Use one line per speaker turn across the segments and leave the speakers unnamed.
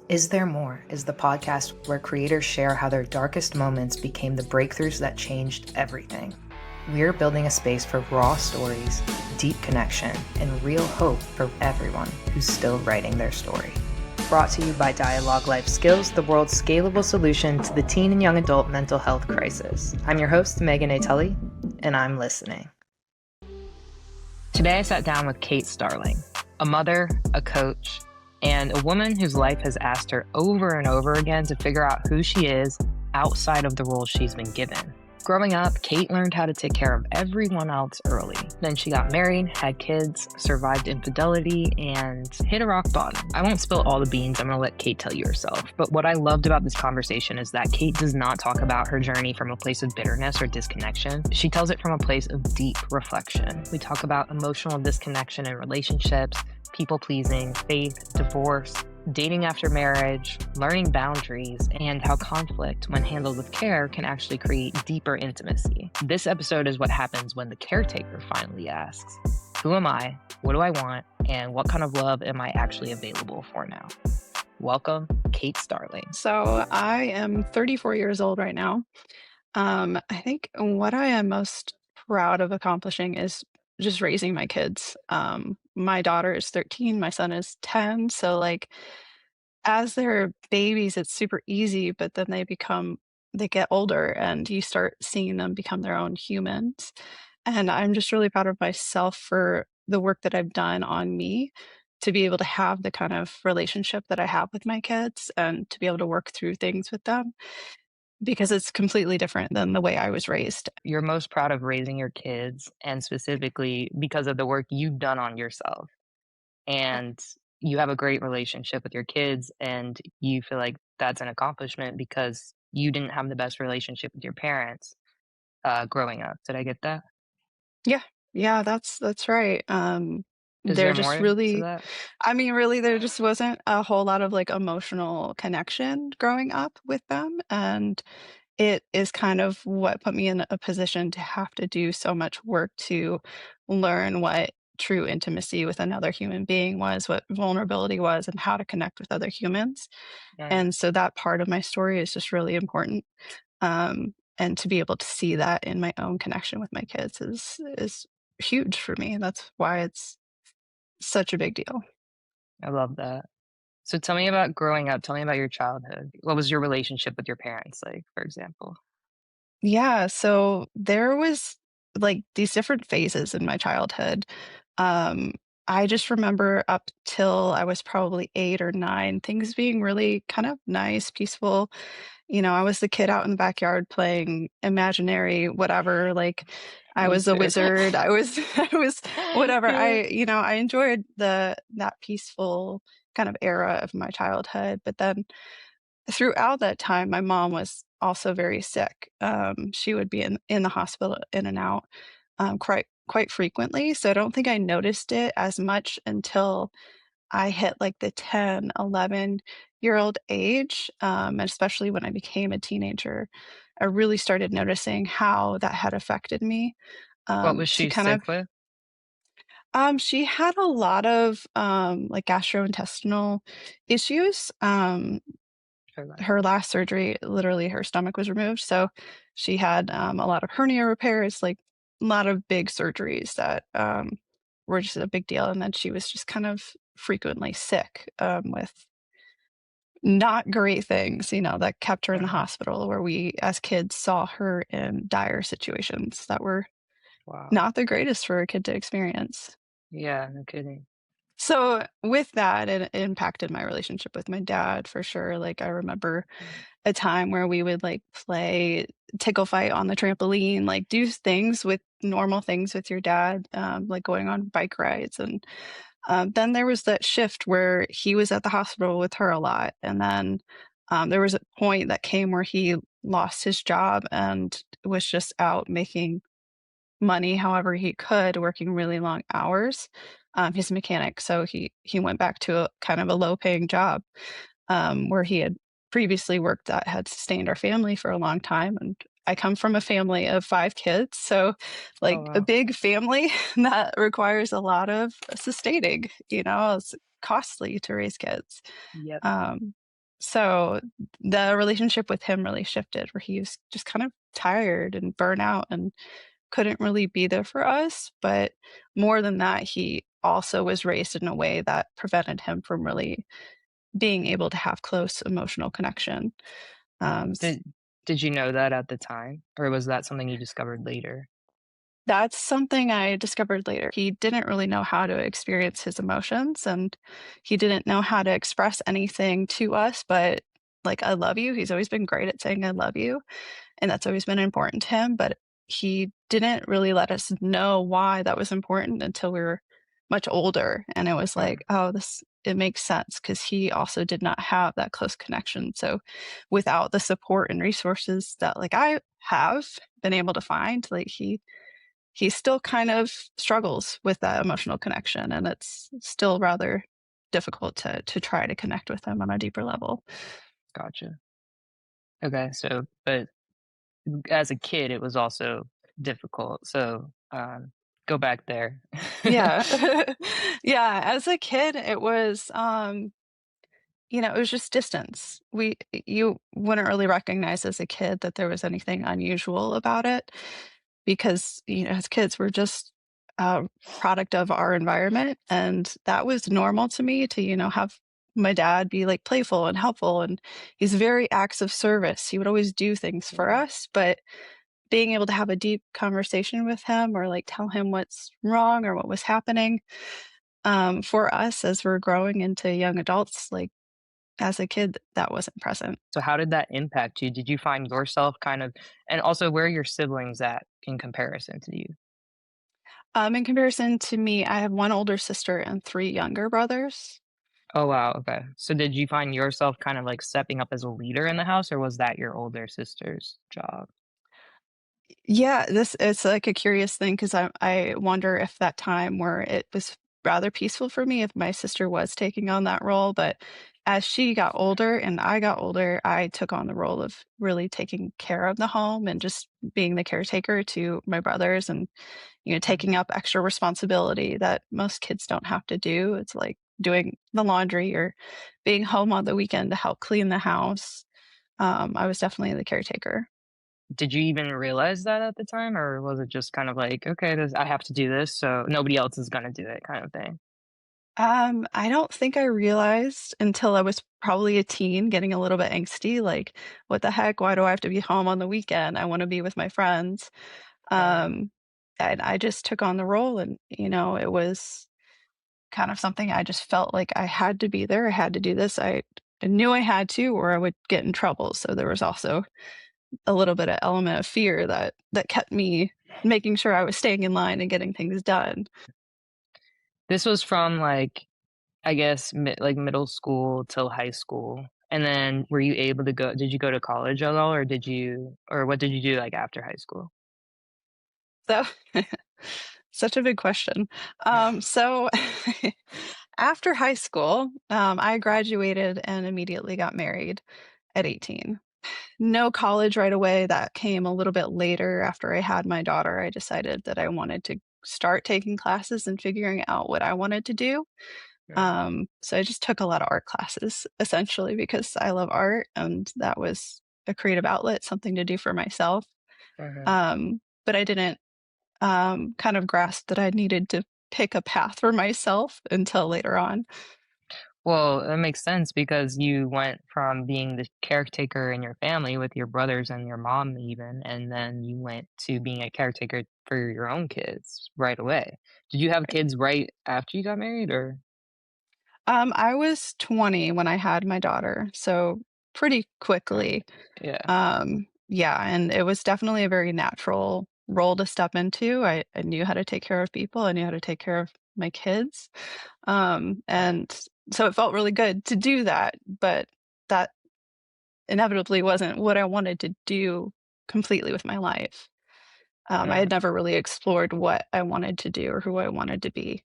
Is There More is the podcast where creators share how their darkest moments became the breakthroughs that changed everything. We're building a space for raw stories, deep connection, and real hope for everyone who's still writing their story. Brought to you by Dialogue Life Skills, the world's scalable solution to the teen and young adult mental health crisis. I'm your host, Megan A. Tully, and I'm listening. Today I sat down with Cait Starling, a mother, a coach, and a woman whose life has asked her over and over again to figure out who she is outside of the roles she's been given. Growing up, Cait learned how to take care of everyone else early. Then she got married, had kids, survived infidelity, and hit a rock bottom. I won't spill all the beans, I'm gonna let Cait tell you herself. But what I loved about this conversation is that Cait does not talk about her journey from a place of bitterness or disconnection. She tells it from a place of deep reflection. We talk about emotional disconnection in relationships, people-pleasing, faith, divorce, dating after marriage, learning boundaries, and how conflict, when handled with care, can actually create deeper intimacy. This episode is what happens when the caretaker finally asks, who am I, what do I want, and what kind of love am I actually available for now? Welcome, Cait Starling.
So I am 34 years old right now. I think what I am most proud of accomplishing is just raising my kids. My daughter is 13, my son is 10. So as they're babies, it's super easy, but then they get older and you start seeing them become their own humans. And I'm just really proud of myself for the work that I've done on me to be able to have the kind of relationship that I have with my kids and to be able to work through things with them because it's completely different than the way I was raised.
You're most proud of raising your kids, and specifically because of the work you've done on yourself. And you have a great relationship with your kids, and you feel like that's an accomplishment because you didn't have the best relationship with your parents growing up. Did I get that?
Yeah. Yeah, that's right.
Is
They're
there
just
more to
really
that?
I mean, really, there just wasn't a whole lot of, emotional connection growing up with them, and it is kind of what put me in a position to have to do so much work to learn what true intimacy with another human being was, what vulnerability was, and how to connect with other humans.
Right.
And so that part of my story is just really important. And to be able to see that in my own connection with my kids is huge for me. That's why it's such a big deal.
I love that. So tell me about growing up. Tell me about your childhood. What was your relationship with your parents like, for example?
Yeah, so there was, these different phases in my childhood. Um, I just remember up till I was probably 8 or 9, things being really kind of nice, peaceful. I was the kid out in the backyard playing imaginary whatever, I
Me
was a
too.
wizard, I was I was whatever.
Yeah.
I enjoyed that peaceful kind of era of my childhood, but then throughout that time, my mom was also very sick. She would be in the hospital in and out, quite frequently, so I don't think I noticed it as much until I hit, the 10, 11-year-old age, and especially when I became a teenager, I really started noticing how that had affected me.
What was
She
she
kind of
sick with?
she had a lot of, gastrointestinal issues.
Or like,
Her last surgery, literally her stomach was removed, so she had, a lot of hernia repairs, a lot of big surgeries that, were just a big deal, and then she was just kind of frequently sick, with not great things, that kept her in the
uh,
hospital where we, as kids, saw her in dire situations that were
wow.
not the greatest for a kid to experience.
Yeah, no kidding.
So, with that, it impacted my relationship with my dad for sure. I remember a time where we would, play tickle fight on the trampoline, do things with normal things with your dad, like going on bike rides, and, then there was that shift where he was at the hospital with her a lot, and then, there was a point that came where he lost his job and was just out making money however he could, working really long hours. He's a mechanic, so he went back to a kind of a low-paying job, where he had previously worked that had sustained our family for a long time, and I come from a family of 5 kids, so,
Oh,
a
wow.
big family that requires a lot of sustaining, it's costly to raise kids.
Yep.
Um So the relationship with him really shifted where he was just kind of tired and burnt out and couldn't really be there for us. But more than that, he also was raised in a way that prevented him from really being able to have close emotional connection. S
Did you know that at the time, or was that something you discovered later?
That's something I discovered later. He didn't really know how to experience his emotions, and he didn't know how to express anything to us, but, like, "I love you." He's always been great at saying, "I love you," and that's always been important to him, but he didn't really let us know why that was important until we were much older, and it was like,
Mm,
"Oh, this it makes sense because he also did not have that close connection, so without the support and resources that, like, I have been able to find, like, he still kind of struggles with that emotional connection, and it's still rather difficult to try to connect with him on a deeper level."
gotcha. Okay, so but as a kid, it was also difficult, so, go back there.
Yeah. Yeah, as a kid, it was, it was just distance. You wouldn't really recognize as a kid that there was anything unusual about it because, as kids, we're just a product of our environment, and that was normal to me to, have my dad be, like, playful and helpful, and he's very acts of service. He would always do things for
Yeah.
us, but being able to have a deep conversation with him or, like, tell him what's wrong or what was happening, for us as we're growing into young adults, like, as a kid, that wasn't present.
So how did that impact you? Did you find yourself kind of, and also where are your siblings at in comparison to you?
In comparison to me, I have 1 older sister and 3 younger brothers.
Oh, wow, okay. So did you find yourself kind of, like, stepping up as a leader in the house, or was that your older sister's job?
Yeah, this it's, like, a curious thing because I wonder if that time where it was rather peaceful for me, if my sister was taking on that role, but as she got older and I got older, I took on the role of really taking care of the home and just being the caretaker to my brothers and,
Mhm.
taking up extra responsibility that most kids don't have to do. It's like doing the laundry or being home on the weekend to help clean the house. I was definitely the caretaker.
Did you even realize that at the time, or was it just kind of like, "Okay, this I have to do this, so nobody else is gonna do it," kind of thing?
I don't think I realized until I was probably a teen getting a little bit angsty, like, "What the heck? Why do I have to be home on the weekend? I wanna be with my friends."
Uh-huh.
Um, and I just took on the role and, it was kind of something I just felt like I had to be there, I had to do this, I knew I had to or I would get in trouble, so there was also a little bit of element of fear that kept me making sure I was staying in line and getting things done.
This was from, like, I guess, middle school till high school, and then were you able to go did you go to college at all, or what did you do, like, after high school?
So such a big question. So after high school, I graduated and immediately got married at 18. No college right away. That came a little bit later after I had my daughter. I decided that I wanted to start taking classes and figuring out what I wanted to do.
Right.
So I just took a lot of art classes essentially because I love art and that was a creative outlet, something to do for myself.
Uh-huh.
But I didn't kind of grasp that I needed to pick a path for myself until later on.
Well, that makes sense because you went from being the caretaker in your family with your brothers and your mom even, and then you went to being a caretaker for your own kids right away. Did you have kids right after you got married, or
I was 20 when I had my daughter, so pretty quickly.
yeah.
Yeah, and it was definitely a very natural role to step into. I knew how to take care of people. I knew how to take care of my kids. And so it felt really good to do that, but that inevitably wasn't what I wanted to do completely with my life. I
Uh,
had never really explored what I wanted to do or who I wanted to be.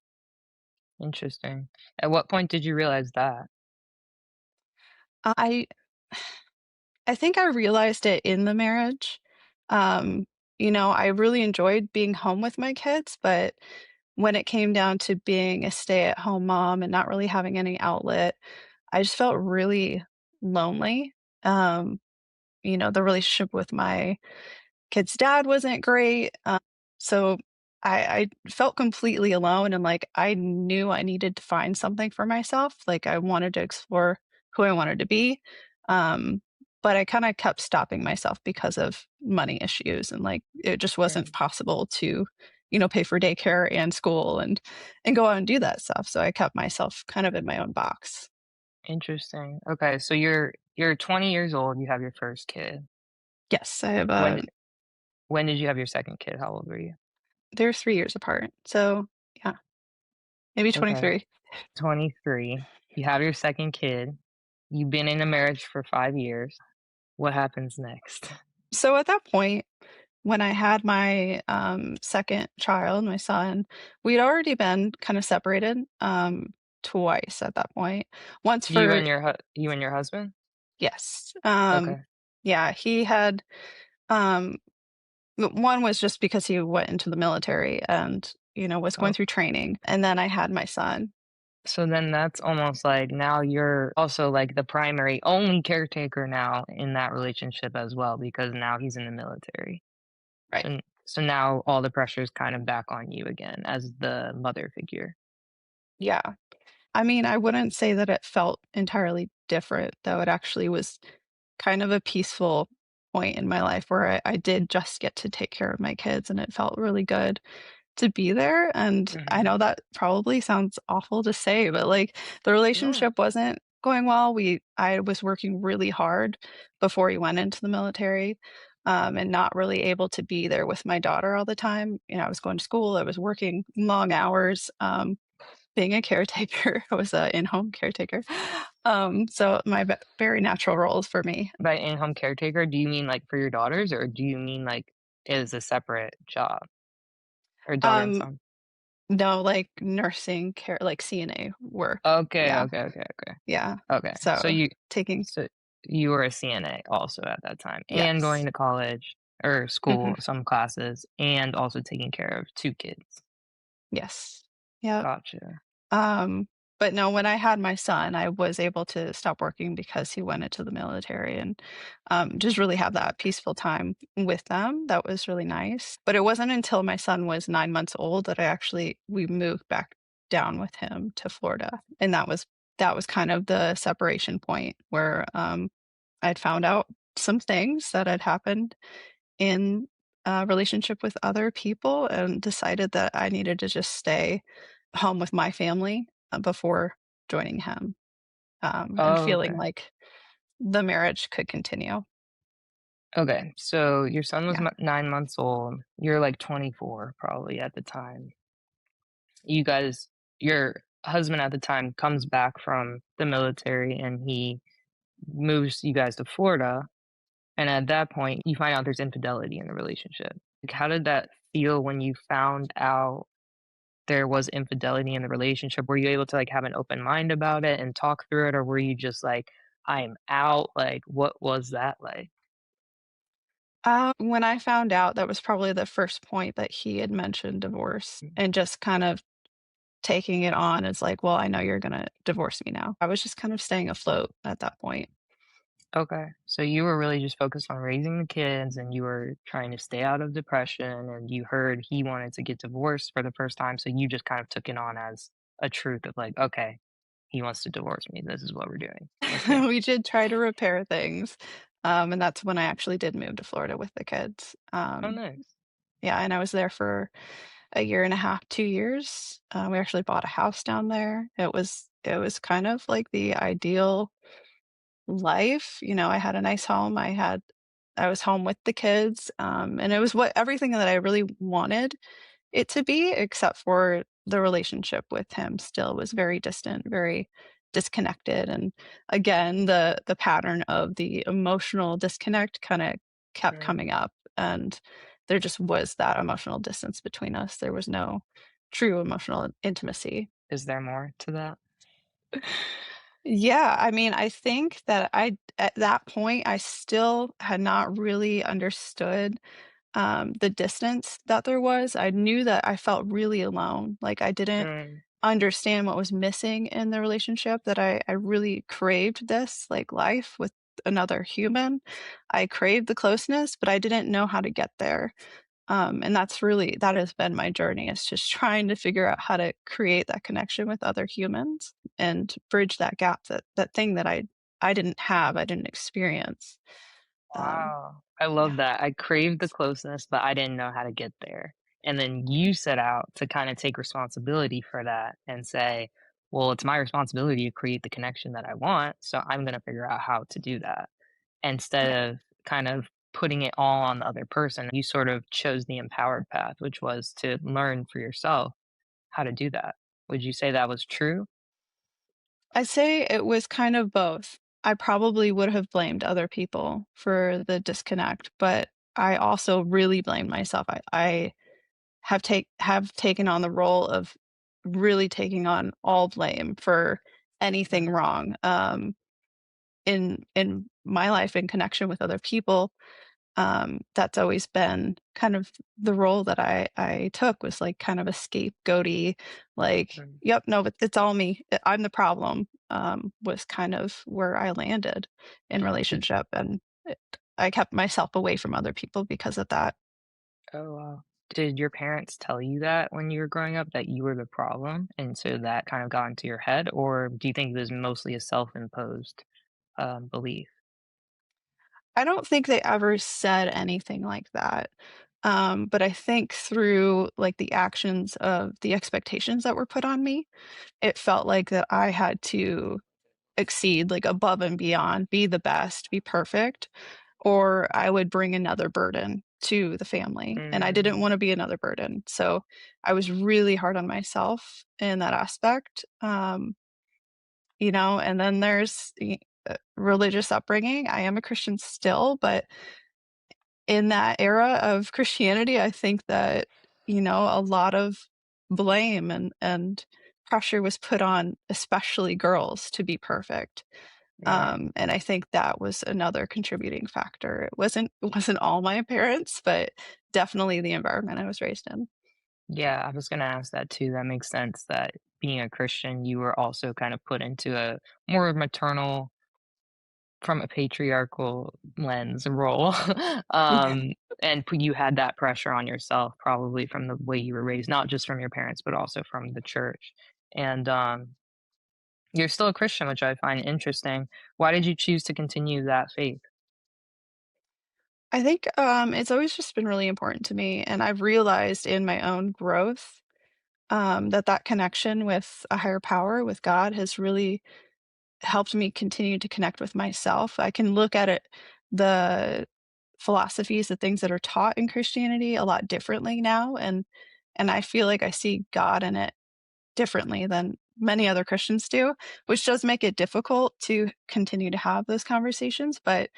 Interesting. At what point did you realize that?
I I think I realized it in the marriage. Um, I really enjoyed being home with my kids, but when it came down to being a stay-at-home mom and not really having any outlet, I just felt really lonely. Um, the relationship with my kid's dad wasn't great. So I felt completely alone and like I knew I needed to find something for myself. Like I wanted to explore who I wanted to be. Um, but I kind of kept stopping myself because of money issues and like it just wasn't
Mm,
possible to, pay for daycare and school and go out and do that stuff. So I kept myself kind of in my own box.
interesting. Okay, so you're 20 years old, you have your first kid.
Yes, I have
When when did you have your second kid? How old were you?
they're 3 years apart. So yeah, maybe
Okay,
23.
23. You have your second kid. You've been in a marriage for 5 years. What happens next?
So at that point, when I had my, 2nd child, my son, we'd already been kinda separated, twice at that point. Once for
You and your husband?
yes,
Okay.
yeah, he had, um one was just because he went into the military and, was going
Oh,
through training, and then I had my son.
so then that's almost like now you're also like the primary only caretaker now in that relationship as well because now he's in the military.
Right.
So now all the pressure is kind of back on you again as the mother figure.
Yeah. I mean, I wouldn't say that it felt entirely different, though it actually was kind of a peaceful point in my life where I did just get to take care of my kids, and it felt really good to be there, and I
Mhm.
know that probably sounds awful to say, but, like, the
No.
relationship wasn't going well. I was working really hard before he went into the military, and not really able to be there with my daughter all the time. I was going to school, I was working long hours, being a caretaker. I was a in-home caretaker. So my very natural roles for me.
By in-home caretaker, do you mean like for your daughters or do you mean like is a separate job or daughter and
Um,
son?
no, like nursing care, like CNA work.
Okay,
Yeah,
okay, okay, okay.
yeah.
Okay.
So taking
So you were a CNA also at that time and
yes.
going to college or
Mhm.
school, some classes, and also taking care of 2 kids.
Yes. Yep.
Gotcha.
Um, but no, when I had my son, I was able to stop working because he went into the military and just really have that peaceful time with them. That was really nice. But it wasn't until my son was 9 months old that we moved back down with him to Florida, and that was kind of the separation point where I'd found out some things that had happened in a relationship with other people and decided that I needed to just stay home with my family, before joining him, and
Oh,
feeling
okay.
like the marriage could continue.
Okay. So your son was
Yeah.
9 months old. You're like 24 probably at the time. You guys your husband at the time comes back from the military and he moves you guys to Florida. And at that point, you find out there's infidelity in the relationship. Like, how did that feel when you found out there was infidelity in the relationship? Were you able to like have an open mind about it and talk through it, or were you just like, I'm out? Like, what was that like?
When I found out, that was probably the first point that he had mentioned divorce and just kind of taking it on as like, "Well, I know you're gonna divorce me now." I was just kind of staying afloat at that point.
Okay. So you were really just focused on raising the kids and you were trying to stay out of depression and you heard he wanted to get divorced for the first time. So you just kind of took it on as a truth of like, okay, he wants to divorce me. This is what we're doing. Okay.
We did try to repair things, and that's when I actually did move to Florida with the kids.
Oh, nice.
Yeah, and I was there for a year and a half, 2 years. We actually bought a house down there. It was kind of like the ideal life. I had a nice home. I was home with the kids, and it was what everything that I really wanted it to be, except for the relationship with him still was very distant, very disconnected, and again, the pattern of the emotional disconnect kinda kept
Mm.
coming up, and there just was that emotional distance between us. There was no true emotional intimacy.
Is there more to that?
Yeah, I mean, I think that at that point, I still had not really understood the distance that there was. I knew that I felt really alone. Like I didn't
Mm.
understand what was missing in the relationship, that I really craved this, like, life with another human. I craved the closeness, but I didn't know how to get there. And that has been my journey, is just trying to figure out how to create that connection with other humans and bridge that gap, that thing that I didn't have, I didn't experience. Um,
Wow. I
yeah.
love that. I craved the closeness, but I didn't know how to get there. And then you set out to kind of take responsibility for that and say, well, it's my responsibility to create the connection that I want. So I'm going to figure out how to do that.
Yeah.
Instead of kind of putting it all on the other person, you sort of chose the empowered path, which was to learn for yourself how to do that. Would you say that was true?
I'd say it was kind of both. I probably would have blamed other people for the disconnect, but I also really blamed myself. I have taken on the role of really taking on all blame for anything
Mhm.
wrong, in my life in connection with other people. That's always been kind of the role that I took, was like kind of a scapegoaty, like,
Mhm.
"Yep, no, but it's all me. I'm the problem," was kind of where I landed in relationship, and I kept myself away from other people because of that.
Oh, wow. Did your parents tell you that when you were growing up, that you were the problem, and so that kind of got into your head, or do you think it was mostly a self-imposed, belief?
I don't think they ever said anything like that. But I think through like the actions of the expectations that were put on me, it felt like that I had to exceed, like, above and beyond, be the best, be perfect, or I would bring another burden to the family, and I didn't
Mm,
wanna be another burden, so I was really hard on myself in that aspect, and then there's religious upbringing. I am a Christian still, but in that era of Christianity, I think that, a lot of blame and pressure was put on especially girls to be perfect.
right.
And I think that was another contributing factor. It wasn't all my parents, but definitely the environment I was raised in.
Yeah, I was gonna ask that too. That makes sense that being a Christian, you were also kind of put into a more maternal, from a patriarchal lens, role,
Yeah.
um, and you had that pressure on yourself probably from the way you were raised, not just from your parents, but also from the church. And you're still a Christian, which I find interesting. Why did you choose to continue that faith?
I think, it's always just been really important to me, and I've realized in my own growth, that connection with a higher power, with God, has really helped me continue to connect with myself. I can look at it, the philosophies, the things that are taught in Christianity, a lot differently now, and I feel like I see God in it differently than many other Christians do, which does make it difficult to continue to have those conversations, but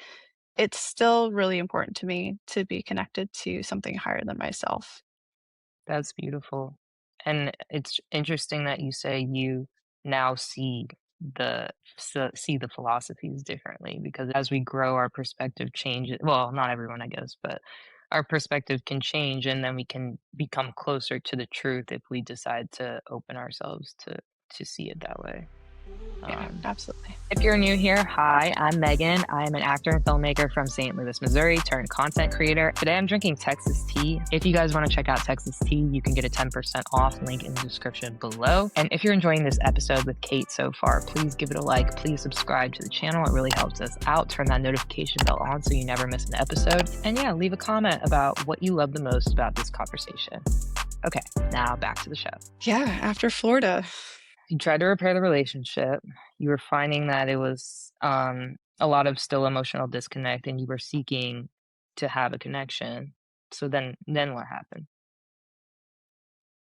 it's still really important to me to be connected to something higher than myself.
That's beautiful. And it's interesting that you say you now see the philosophies differently, because as we grow, our perspective changes. Well, not everyone, I guess, but our perspective can change, and then we can become closer to the truth if we decide to open ourselves to see it that way.
Yeah,
Um,
absolutely.
if you're new here, hi, I'm Megan. I'm an actor and filmmaker from St. Louis, Missouri, turned content creator. Today I'm drinking Texas tea. If you guys want to check out Texas tea, you can get a 10% off, link in the description below. And if you're enjoying this episode with Cait so far, please give it a like. Please subscribe to the channel. It really helps us out. Turn that notification bell on so you never miss an episode. And yeah, leave a comment about what you love the most about this conversation. Okay, now back to the show.
Yeah, after Florida.
You tried to repair the relationship. You were finding that it was a lot of still emotional disconnect, and you were seeking to have a connection. So then what happened?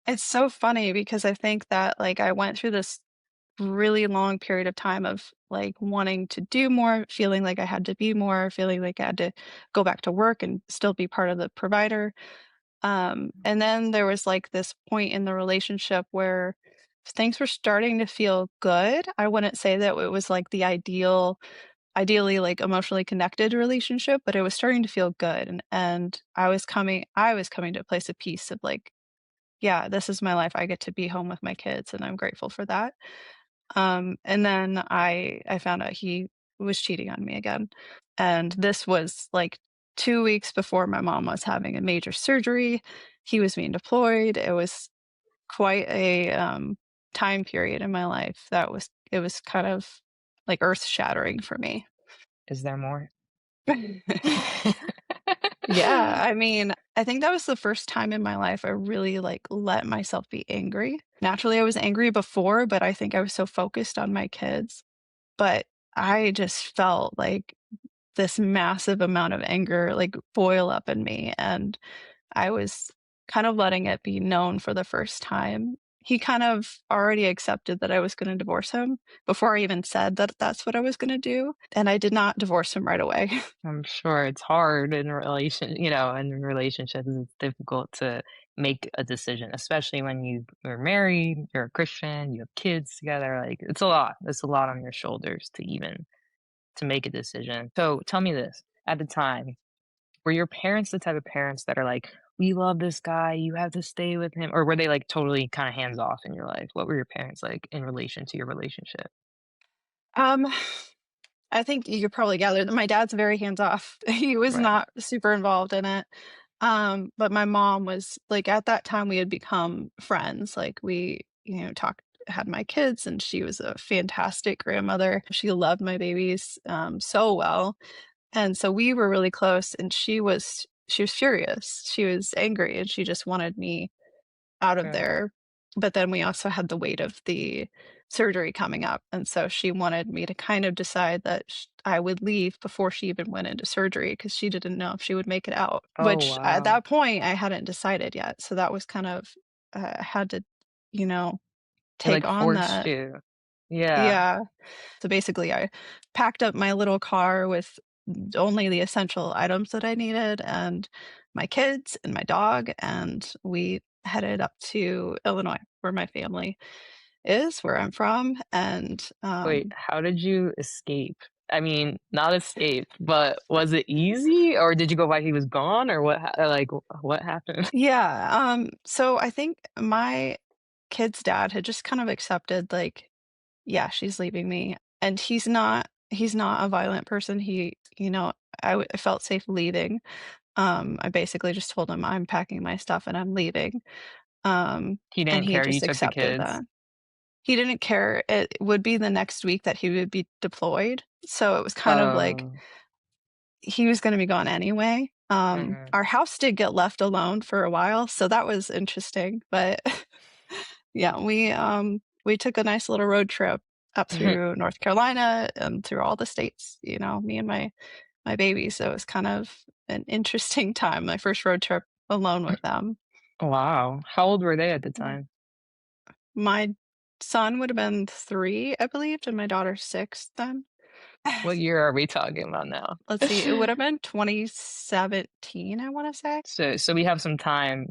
It's so funny because I think that, like, I went through this really long period of time of, like, wanting to do more, feeling like I had to be more, feeling like I had to go back to work and still be part of the provider. And then there was, like, this point in the relationship where things were starting to feel good. I wouldn't say that it was, like, the ideally, like, emotionally connected relationship, but it was starting to feel good, and I was coming to a place of peace of, like, yeah, this is my life. I get to be home with my kids, and I'm grateful for that. And then I found out he was cheating on me again. And this was like 2 weeks before my mom was having a major surgery. He was being deployed. It was quite a, time period in my life that was kind of, like, earth-shattering for me.
Is there more?
Yeah, I mean, I think that was the first time in my life I really, like, let myself be angry. Naturally, I was angry before, but I think I was so focused on my kids. But I just felt, like, this massive amount of anger, like, boil up in me, and I was kind of letting it be known for the first time. He kind of already accepted that I was gonna divorce him before I even said that that's what I was gonna do, and I did not divorce him right away.
I'm sure it's hard in in relationships, it's difficult to make a decision, especially when you are married, you're a Christian, you have kids together, like, it's a lot. It's a lot on your shoulders to make a decision. So, tell me this, at the time, were your parents the type of parents that are like, "We love this guy, you have to stay with him," or were they, like, totally kinda hands off in your life? What were your parents like in relation to your relationship?
Um, I think you could probably gather that my dad's very hands off. He was
Right.
not super involved in it. But my mom was like at that time we had become friends. Like we, talked had my kids and she was a fantastic grandmother. She loved my babies so well. And so we were really close and she was furious. She was angry and she just wanted me out of
Right.
there. But then we also had the weight of the surgery coming up, and so she wanted me to kind of decide that I would leave before she even went into surgery because she didn't know if she would make it out,
Oh,
which at
wow.
that point, I hadn't decided yet, so that was kind of I had to, you know,
It,
take
like,
on
forced
that.
you. Yeah.
Yeah. So basically, I packed up my little car with only the essential items that I needed and my kids and my dog, and we headed up to Illinois, where my family is, where I'm from. And
Wait, how did you escape? I mean, not escape, but was it easy, or did you go while he was gone, or what happened?
so I think my kid's dad had just kind of accepted, like, yeah, she's leaving me. And he's not a violent person. I felt safe leaving. I basically just told him I'm packing my stuff and I'm leaving.
He
And
didn't
he
care, you
just
took the
accepted
kids?
that. He didn't care. It would be the next week that he would be deployed. So it was kind of like
Oh,
he was going to be gone anyway.
mhm.
Our house did get left alone for a while, so that was interesting. But yeah, we took a nice little road trip up through North Carolina and through all the states, me and my baby. So it was kind of an interesting time, my first road trip alone with them.
Wow. How old were they at the
Yeah.
time?
My son would have been 3, I believe, and my daughter 6 then.
What year are we talking about now?
Let's see, it would have been 2017, I wanna say.
So we have some time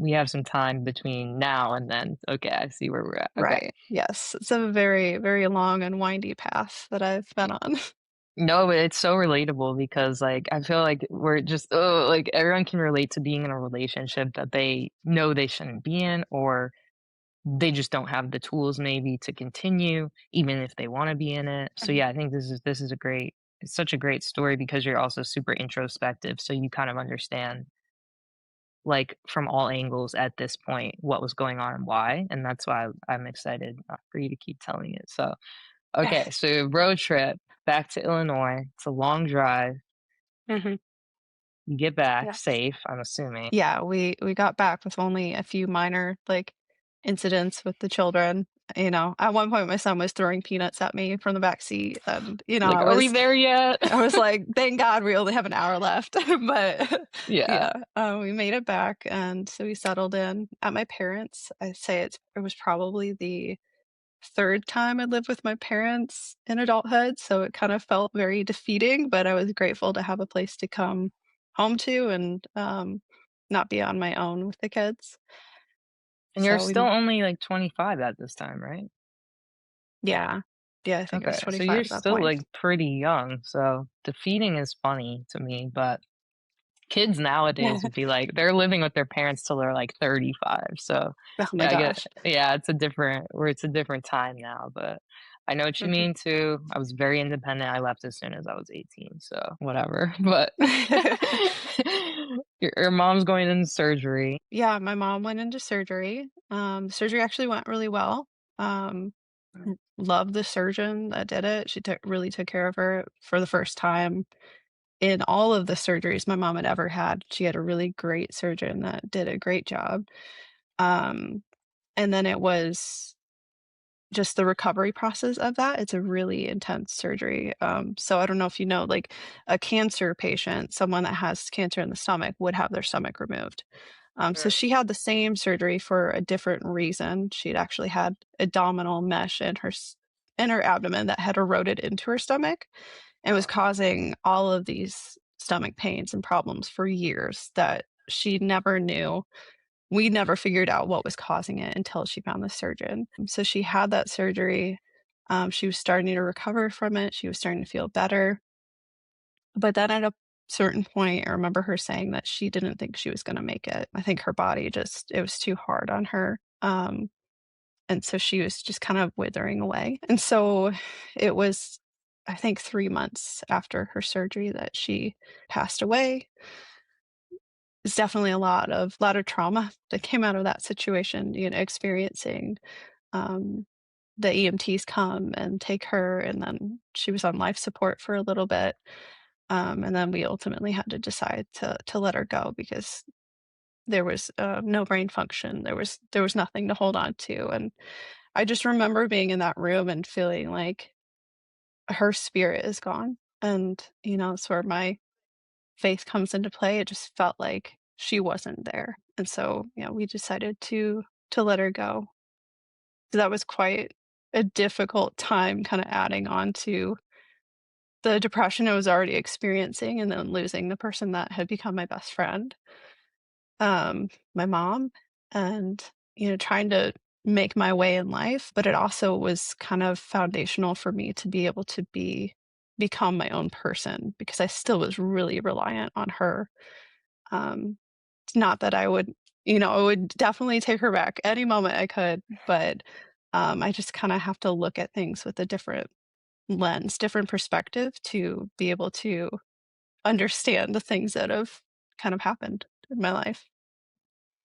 between now and then. Okay, I see where we're at. Okay.
Right, yes. It's a very, very long and windy path that I've been on.
No, but it's so relatable because, like, I feel like we're just oh, like, everyone can relate to being in a relationship that they know they shouldn't be in, or they just don't have the tools maybe to continue even if they wanna be in it. So, yeah, I think this is a great it's such a great story because you're also super introspective, so you kind of understand, like, from all angles at this point, what was going on and why, and that's why I'm excited, for you to keep telling it. So, okay, so road trip back to Illinois. It's a long drive.
Mhm.
You get back
Yes.
safe, I'm assuming.
Yeah, we got back with only a few minor, like, incidents with the children. At one point, my son was throwing peanuts at me from the back seat, and,
Like, "Are we there yet?"
I was like, "Thank God we only have an hour left." But,
Yeah.
yeah, we made it back, and so we settled in at my parents'. I'd say it was probably the 3rd time I lived with my parents in adulthood, so it kind of felt very defeating, but I was grateful to have a place to come home to and, not be on my own with the kids.
And you're
So
still
we
only, like, 25 at this time, right?
Yeah. Yeah, I think I was
Okay, so you're
25 at that
still,
point.
like, pretty young, so defeating is funny to me, but Kids nowadays would be like they're living with their parents till they're like 35. So
Oh my
yeah, I get
gosh.
yeah, it's a different time now, but I know what you
Mhm.
mean too. I was very independent. I left as soon as I was 18, so whatever. But your mom's going into surgery.
Yeah, my mom went into surgery. Surgery actually went really well. Um, Loved the surgeon that did it. She really took care of her for the first time in all of the surgeries my mom had ever had. She had a really great surgeon that did a great job. Um, and then it was just the recovery process of that. It's a really intense surgery. So I don't know if you know, like a cancer patient, someone that has cancer in the stomach would have their stomach removed. So
Mm.
she had the same surgery for a different reason. She'd actually had abdominal mesh in in her abdomen that had eroded into her stomach and was causing all of these stomach pains and problems for years that she never knew. We never figured out what was causing it until she found the surgeon. So she had that surgery. She was starting to recover from it. She was starting to feel better. But then at a certain point, I remember her saying that she didn't think she was gonna make it. I think her body just it was too hard on her. And so she was just kind of withering away. And so it was, I think, 3 months after her surgery that she passed away. It's definitely a lot of trauma that came out of that situation, experiencing, um, the EMTs come and take her, and then she was on life support for a little bit. And then we ultimately had to decide to let her go because there was, no brain function. There was nothing to hold on to, and I just remember being in that room and feeling like her spirit is gone, and, it's where my faith comes into play. It just felt like she wasn't there, and so, we decided to let her go. So that was quite a difficult time kinda adding on to the depression I was already experiencing and then losing the person that had become my best friend, my mom, and, trying to make my way in life, but it also was kind of foundational for me to be able to become my own person because I still was really reliant on her. It's not that I would definitely take her back any moment I could, but, I just kinda have to look at things with a different lens, different perspective to be able to understand the things that have kind of happened in my life.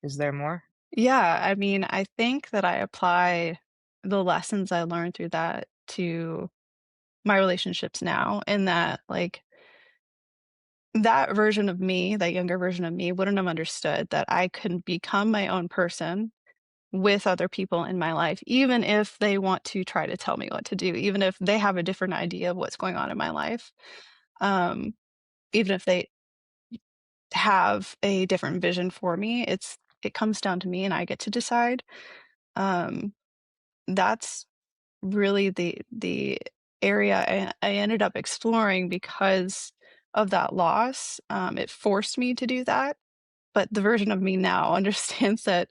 Is there more?
Yeah, I mean, I think that I apply the lessons I learned through that to my relationships now, and that, like, that version of me, that younger version of me, wouldn't have understood that I can become my own person with other people in my life, even if they want to try to tell me what to do, even if they have a different idea of what's going on in my life. Um, Even if they have a different vision for me, it comes down to me and I get to decide. Um, that's really the area I ended up exploring because of that loss. It forced me to do that, but the version of me now understands that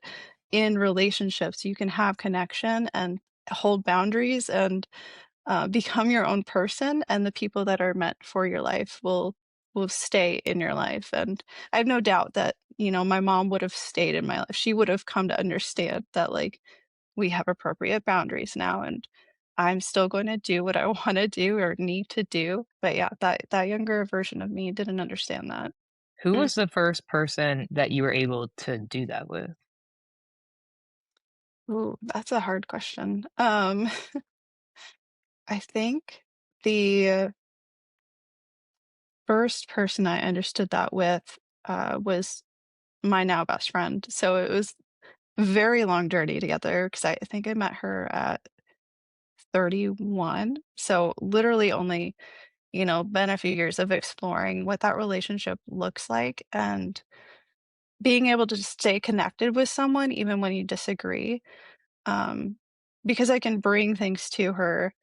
in relationships, you can have connection and hold boundaries and become your own person, and the people that are meant for your life will stay in your life. And I have no doubt that my mom would have stayed in my life. She would have come to understand that like we have appropriate boundaries now, and I'm still going to do what I want to do or need to do. But yeah, that younger version of me didn't understand that.
Who
Mm.
was the first person that you were able to do that with?
Ooh, that's a hard question. I think the first person I understood that with was my now best friend. So it was a very long journey together because I think I met her at 31. So literally only, been a few years of exploring what that relationship looks like and being able to stay connected with someone even when you disagree. Um, because I can bring things to her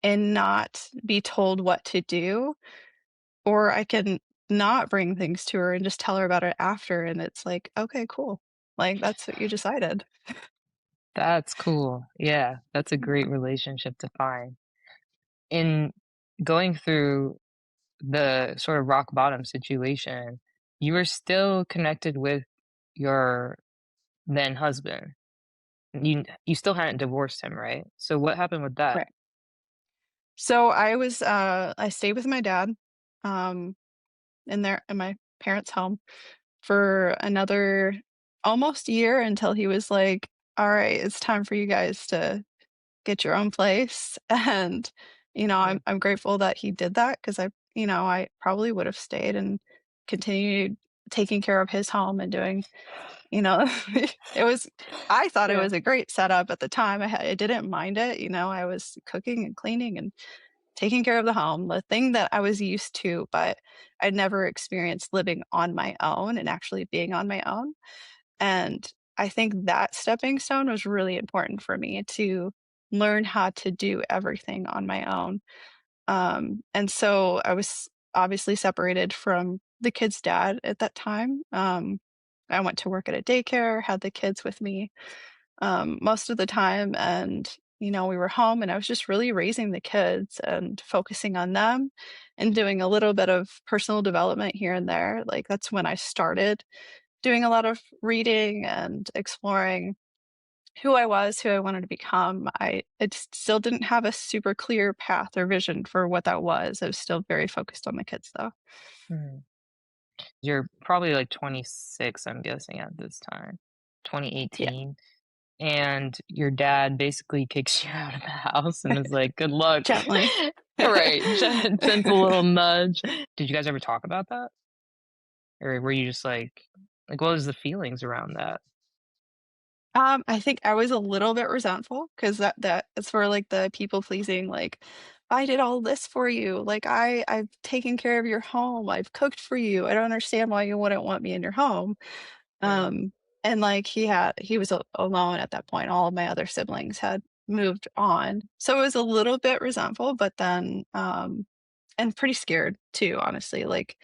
and not be told what to do, or I can not bring things to her and just tell her about it after. And it's like, okay, cool. Like, that's what you decided.
That's cool. Yeah, that's a great relationship to find. In going through the sort of rock bottom situation, You were still connected with your then husband. You still hadn't divorced him, right? So what happened with that?
Right. So I stayed with my dad, um, in my parents' home for another almost year until he was like, "All right, it's time for you guys to get your own place." And,
Mm,
I'm grateful that he did that because I probably would have stayed and continued taking care of his home and doing, you know, it was I thought it
yeah.
was a great setup at the time. I didn't mind it, I was cooking and cleaning and taking care of the home, the thing that I was used to, but I'd never experienced living on my own and actually being on my own. And I think that stepping stone was really important for me to learn how to do everything on my own. And so I was obviously separated from the kid's dad at that time. I went to work at a daycare, had the kids with me most of the time. And, we were home and I was just really raising the kids and focusing on them and doing a little bit of personal development here and there. Like that's when I started doing a lot of reading and exploring who I was, who I wanted to become. I just still didn't have a super clear path or vision for what that was. I was still very focused on the kids though.
Mhm. You're probably like 26, I'm guessing at this time.
Yeah,
2018. And your dad basically kicks you out of the house and is like, "Good luck."
gently.
Right, gentle little nudge. Did you guys ever talk about that? Or were you just like, what was the feelings around that?
I think I was a little bit resentful because that's for like the people pleasing, like, I did all this for you. Like I've taken care of your home. I've cooked for you. I don't understand why you wouldn't want me in your home.
Mm,
Um, and like he was alone at that point. All of my other siblings had moved on. So it was a little bit resentful, but then and pretty scared too, honestly, like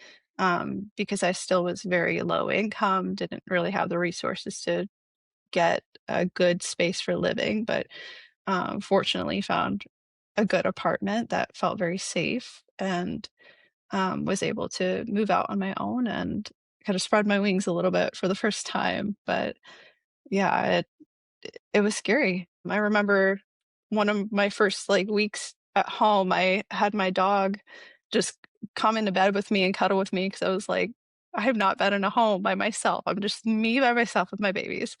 because I still was very low income, didn't really have the resources to get a good space for living, but fortunately found a good apartment that felt very safe and was able to move out on my own and kind of spread my wings a little bit for the first time. But yeah, it was scary. I remember one of my first like weeks at home, I had my dog just come into bed with me and cuddle with me because I was like, I have not been in a home by myself. I'm just me by myself with my babies.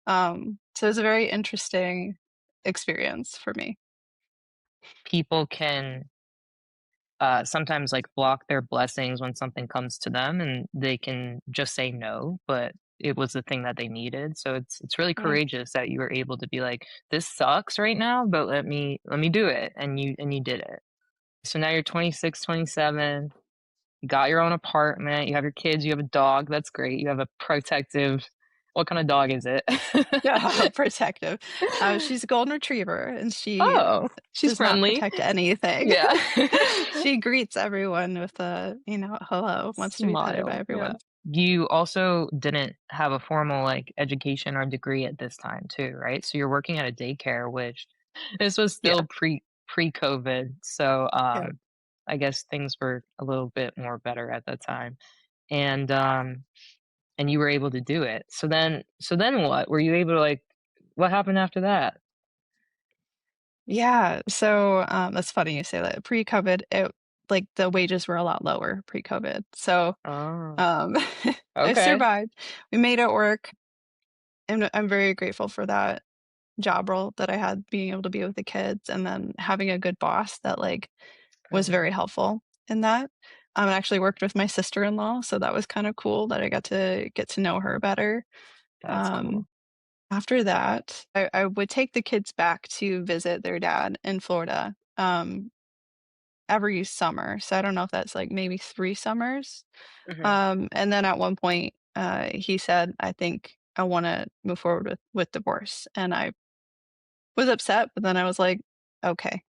So it was a very interesting experience for me.
people can, sometimes, like, block their blessings when something comes to them, and they can just say no, but it was the thing that they needed, so it's really
Yeah.
courageous that you were able to be like, "This sucks right now, but let me do it," and you did it. So now you're 26, 27. You got your own apartment, you have your kids, you have a dog, that's great, you have a protective, what kind of dog is it?
Yeah, protective. She's a golden retriever, and she
Oh, she's
does not
friendly.
protect anything.
Yeah.
She greets everyone with a, hello, wants to be petted by
Smile, yeah.
everyone.
You also didn't have a formal, like, education or degree at this time too, right? So you're working at a daycare, which this was
Yeah.
still pre-COVID, so,
Yeah.
I guess things were a little bit more better at that time, and, and you were able to do it. So then what? Were you able to, like, what happened after that?
Yeah, so, that's funny you say that. Pre-COVID, like, the wages were a lot lower pre-COVID, so,
Oh,
um, I
okay.
survived. We made it work, and I'm very grateful for that job role that I had, being able to be with the kids, and then having a good boss that, like, was
Mhm.
very helpful in that. I actually worked with my sister-in-law, so that was kinda cool that I got to get to know her better.
That's
Um,
cool.
After that, I would take the kids back to visit their dad in Florida, every summer, so I don't know if that's, like, maybe 3 summers.
Mhm.
And then at one point, he said, "I think I wanna move forward with divorce," and I was upset, but then I was like, "Okay."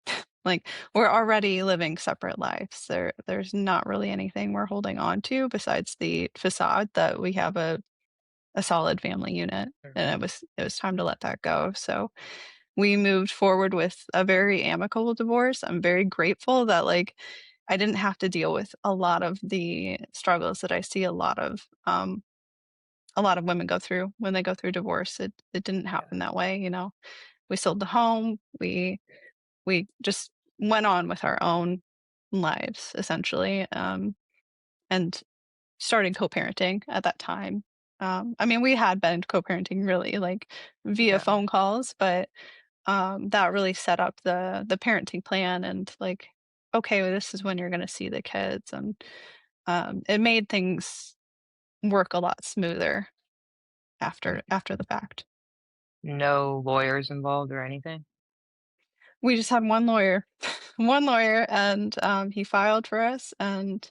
Like, we're already living separate lives. There's not really anything we're holding on to besides the facade that we have a solid family unit, and
Mhm.
it was time to let that go. So, we moved forward with a very amicable divorce. I'm very grateful that, like, I didn't have to deal with a lot of the struggles that I see a lot of women go through when they go through divorce. It didn't
Yeah.
happen that way, you know. We sold the home. We just went on with our own lives essentially, and started co-parenting at that time. I mean, we had been co-parenting really like via
Yeah.
phone calls, but that really set up the parenting plan and like, okay, well, this is when you're going to see the kids, and it made things work a lot smoother after the fact.
No lawyers involved or anything?
We just had one lawyer, one lawyer, and he filed for us. And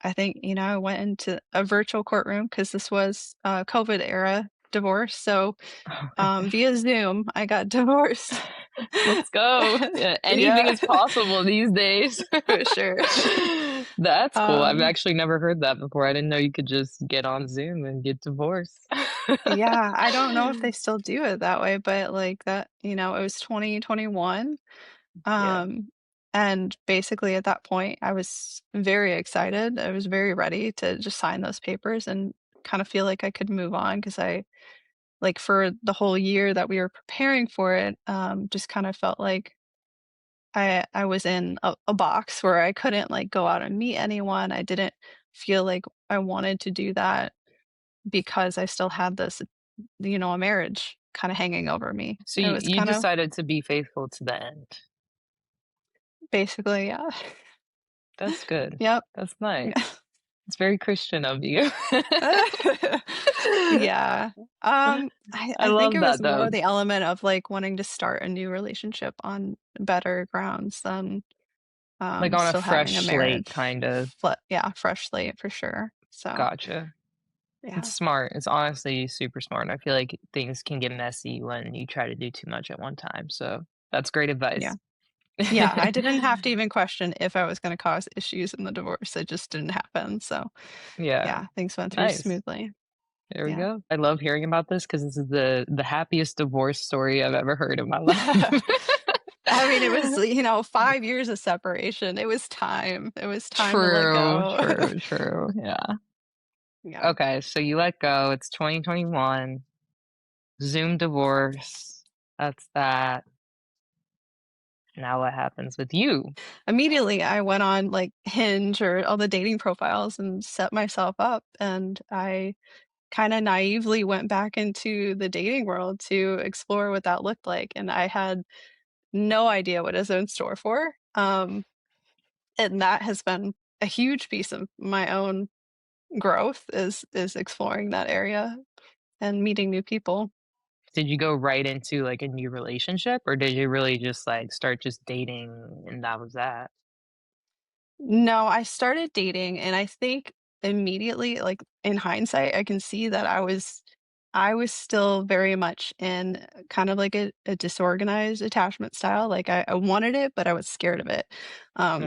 I think, you know, I went into a virtual courtroom because this was COVID era divorce. So via Zoom, I got divorced.
Let's go. Yeah, anything
Yeah,
is possible these days.
for sure.
That's cool. I've
Um,
actually never heard that before. I didn't know you could just get on Zoom and get divorced.
yeah, I don't know if they still do it that way, but like that, you know, it was 2021.
Yeah.
Um, and basically at that point, I was very excited. I was very ready to just sign those papers and kind of feel like I could move on because I, like, for the whole year that we were preparing for it, just kind of felt like I was in a box where I couldn't like go out and meet anyone. I didn't feel like I wanted to do that because I still had this, you know, a marriage kind of hanging over me.
So
It
you,
was
you
kind of
decided to be faithful to the end.
basically, yeah.
That's good.
Yep.
That's nice. It's very Christian of you.
Yeah.
I
I think
love
it was
that
more
though.
the element of, like, wanting to start a new relationship on better grounds than,
Like on a
still having a
fresh slate,
marriage.
kind of.
Yeah, fresh slate for sure. So,
Gotcha. It's
yeah.
smart. It's honestly super smart. And I feel like things can get messy when you try to do too much at one time. So that's great
Yeah.
advice.
Yeah, I didn't have to even question if I was gonna cause issues in the divorce, it just didn't happen, so,
Yeah.
yeah, things went through
Nice.
smoothly.
There we
Yeah.
go. I love hearing about this because this is the happiest divorce story I've ever heard in my life.
I mean, it was, you know, 5 years of separation. It was time. It was time to let
True,
go.
true, true. Yeah.
Yeah.
Okay, so you let go. It's 2021. Zoom divorce. That's that. Now what happens with you?
Immediately, I went on, like, Hinge or all the dating profiles and set myself up, and I kinda naively went back into the dating world to explore what that looked like, and I had no idea what is in store for, and that has been a huge piece of my own growth is exploring that area and meeting new people.
Did you go right into, like, a new relationship, or did you really just, like, start just dating and that was that?
No, I started dating, and I think immediately, like, in hindsight, I can see that I was still very much in kind of like a disorganized attachment style. Like, I wanted it, but I was scared of it.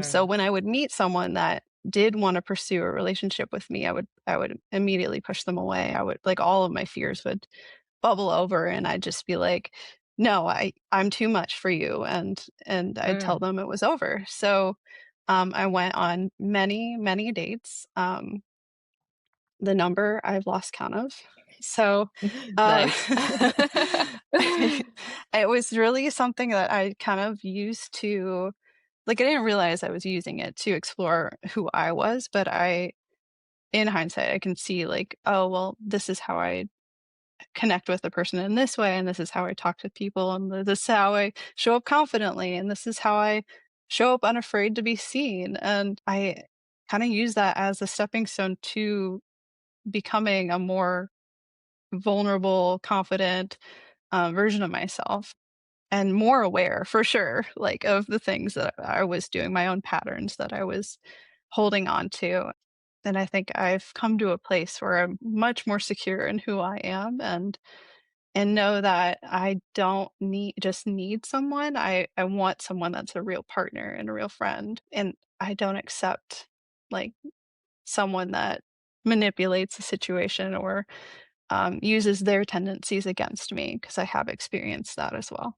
So
Mm,
when I would meet someone that did wanna pursue a relationship with me, I would immediately push them away. I would like, all of my fears would bubble over, and I'd just be like, "No, I'm too much for you," and I'd tell
mm.
them it was over. So, I went on many, many dates, the number I've lost count of. So, uh,
Nice.
it was really something that I kind of used to like, I didn't realize I was using it to explore who I was, but I in hindsight, I can see like, "Oh, well, this is how I connect with the person in this way, and this is how I talk to people, and this is how I show up confidently, and this is how I show up unafraid to be seen." And I kind of use that as a stepping stone to becoming a more vulnerable, confident version of myself and more aware for sure, like of the things that I was doing, my own patterns that I was holding on to. And I think I've come to a place where I'm much more secure in who I am and know that I don't need someone. I want someone that's a real partner and a real friend, and I don't accept, like, someone that manipulates the situation or, uses their tendencies against me because I have experienced that as well.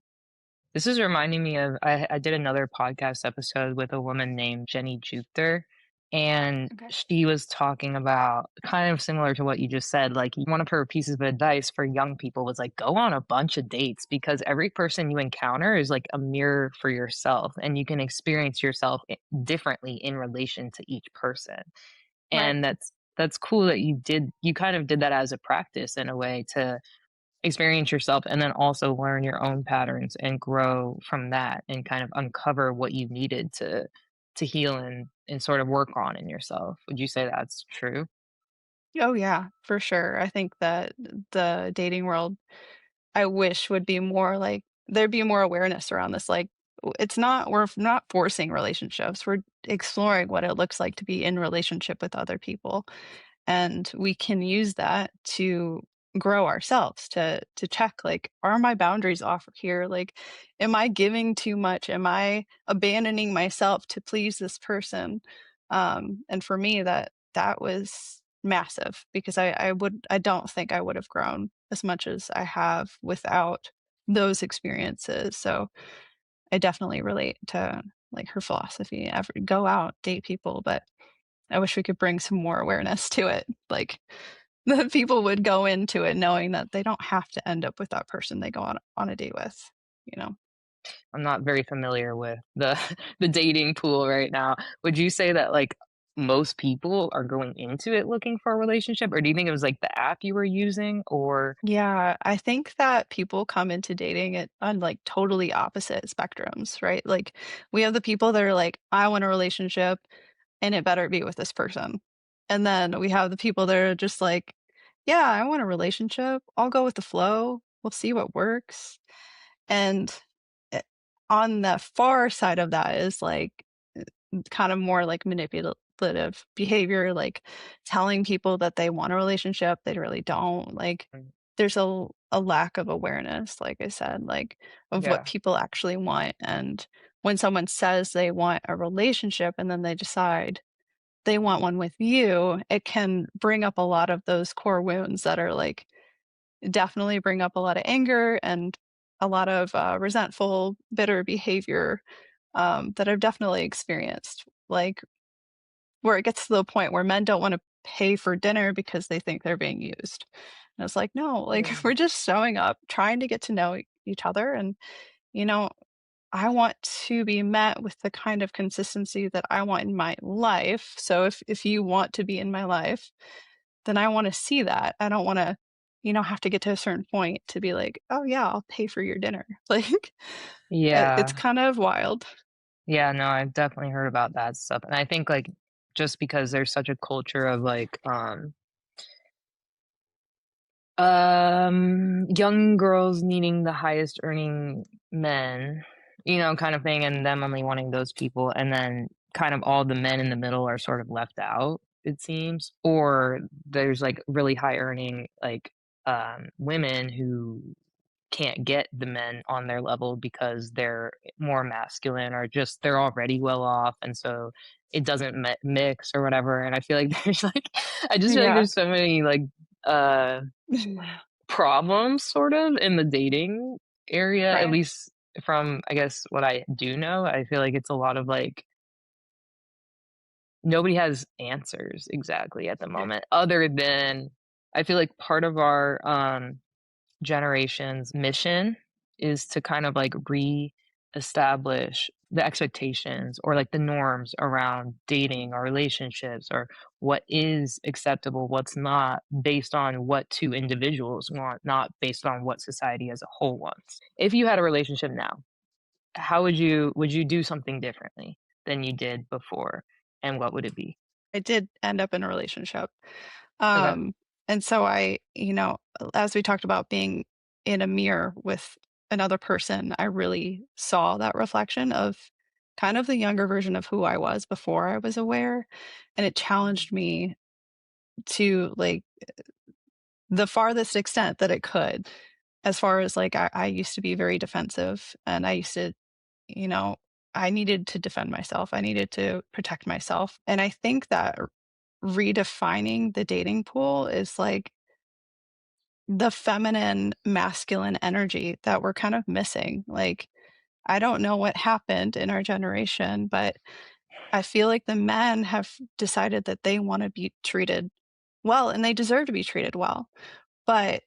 This is reminding me of I did another podcast episode with a woman named Jenny Juther, and
Okay.
she was talking about kind of similar to what you just said. Like one of her pieces of advice for young people was like go on a bunch of dates because every person you encounter is like a mirror for yourself, and you can experience yourself differently in relation to each person.
Right.
And that's cool that you kind of did that as a practice in a way to experience yourself and then also learn your own patterns and grow from that and kind of uncover what you needed to heal and sort of work on in yourself. Would you say that's true?
Oh, yeah, for sure. I think that the dating world, I wish would be more like there'd be more awareness around this. Like, it's not, we're not forcing relationships. We're exploring what it looks like to be in relationship with other people. And we can use that to grow ourselves, to check, like, are my boundaries off here? Like, am I giving too much? Am I abandoning myself to please this person? And for me, that was massive because I don't think I would have grown as much as I have without those experiences. So I definitely relate to like her philosophy. Go out, date people, but I wish we could bring some more awareness to it. Like that people would go into it knowing that they don't have to end up with that person they go on a date with, you know?
I'm not very familiar with the the dating pool right now. Would you say that like most people are going into it looking for a relationship, or do you think it was like the app you were using, or
Yeah, I think that people come into dating it on like totally opposite spectrums, right? Like we have the people that are like, I want a relationship and it better be with this person. And then we have the people that are just like, yeah, I want a relationship. I'll go with the flow. We'll see what works. And eh, on the far side of that is like kind of more like manipulative behavior, like telling people that they want a relationship, they really don't. Like
mm,
there's a lack of awareness, like I said, like of what
yeah.
people actually want. And when someone says they want a relationship and then they decide they want one with you, it can bring up a lot of those core wounds that are like definitely bring up a lot of anger and a lot of resentful, bitter behavior that I've definitely experienced. Like where it gets to the point where men don't want to pay for dinner because they think they're being used. And it's like, no, like we're
Mm.
just showing up, trying to get to know each other. And, you know, I want to be met with the kind of consistency that I want in my life. So if you want to be in my life, then I want to see that. I don't want to, have to get to a certain point to be like, oh yeah, I'll pay for your dinner. Like it's
Yeah.
kind of wild.
Yeah, no, I've definitely heard about that stuff. And I think like just because there's such a culture of like young girls needing the highest earning men, kind of thing, and them only wanting those people, and then kind of all the men in the middle are sort of left out, it seems. Or there's like really high earning like women who can't get the men on their level because they're more masculine or just they're already well off, and so it doesn't mix or whatever. And I feel like there's like I just feel like
Yeah.
there's so many like uh problems sort of in the dating area, at
Right.
least from, I guess, what I do know. I feel like it's a lot of like nobody has answers exactly at the
Yeah.
moment, other than I feel like part of our generation's mission is to kind of like re-establish the expectations or like the norms around dating or relationships or what is acceptable, what's not, based on what two individuals want, not based on what society as a whole wants. If you had a relationship now, how would you do something differently than you did before, and what would it be?
I did end up in a relationship.
Okay.
Um, and so as we talked about being in a mirror with another person, I really saw that reflection of kind of the younger version of who I was before I was aware. And it challenged me to like the farthest extent that it could, as far as like I used to be very defensive and I used to, you know, I needed to defend myself. I needed to protect myself. And I think that redefining the dating pool is like the feminine masculine energy that we're kind of missing. Like I don't know what happened in our generation, but I feel like the men have decided that they wanna be treated well, and they deserve to be treated well, but